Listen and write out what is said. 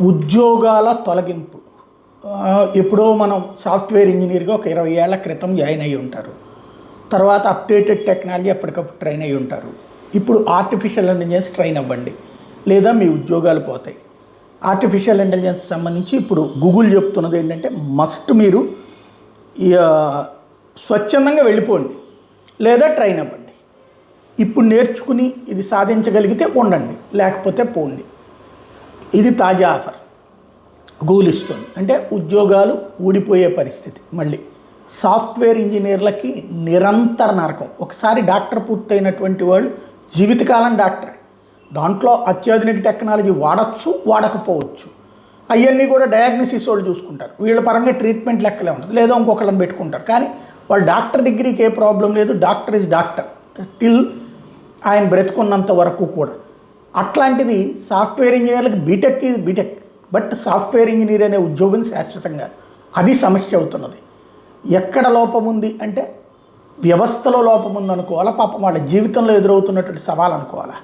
ఉద్యోగాల తొలగింపు. ఎప్పుడో మనం సాఫ్ట్వేర్ ఇంజనీర్గా ఒక 20 ఏళ్ల క్రితం జాయిన్ అయ్యి ఉంటారు. తర్వాత అప్డేటెడ్ టెక్నాలజీ ఎప్పటికప్పుడు ట్రైన్ అయ్యి ఉంటారు. ఇప్పుడు ఆర్టిఫిషియల్ ఇంటెలిజెన్స్ ట్రైన్ అవ్వండి, లేదా మీ ఉద్యోగాలు పోతాయి. ఆర్టిఫిషియల్ ఇంటెలిజెన్స్ సంబంధించి ఇప్పుడు గూగుల్ చెప్తున్నది ఏంటంటే మస్ట్ మీరు స్వచ్ఛందంగా వెళ్ళిపోండి, లేదా ట్రైన్ అవ్వండి. ఇప్పుడు నేర్చుకుని ఇది సాధించగలిగితే ఉండండి, లేకపోతే పోండి. ఇది తాజా ఆఫర్ గూగుల్ ఇస్తుంది. అంటే ఉద్యోగాలు ఊడిపోయే పరిస్థితి. మళ్ళీ సాఫ్ట్వేర్ ఇంజనీర్లకి నిరంతర నరకం. ఒకసారి డాక్టర్ పూర్తయినటువంటి వాళ్ళు జీవితకాలం డాక్టరే. దాంట్లో అత్యాధునిక టెక్నాలజీ వాడచ్చు, వాడకపోవచ్చు. అవన్నీ కూడా డయాగ్నోసిస్ వాళ్ళు చూసుకుంటారు. వీళ్ళ పరంగా ట్రీట్మెంట్ లెక్కలే ఉంటుంది, లేదా ఇంకొకళ్ళని పెట్టుకుంటారు. కానీ వాళ్ళు డాక్టర్ డిగ్రీకి ఏ ప్రాబ్లం లేదు. డాక్టర్ ఈజ్ డాక్టర్ టిల్ ఆయన బ్రతుకున్నంత వరకు కూడా. అట్లాంటిది సాఫ్ట్వేర్ ఇంజనీర్లకు BTech is BTech, but software engineer అనే ఉద్యోగం శాశ్వతంగా అది సమస్య అవుతున్నది. ఎక్కడ లోపం ఉంది అంటే వ్యవస్థలో లోపం ఉంది అనుకోవాలా, పాపం వాళ్ళ జీవితంలో ఎదురవుతున్నటువంటి సవాల్ అనుకోవాలా.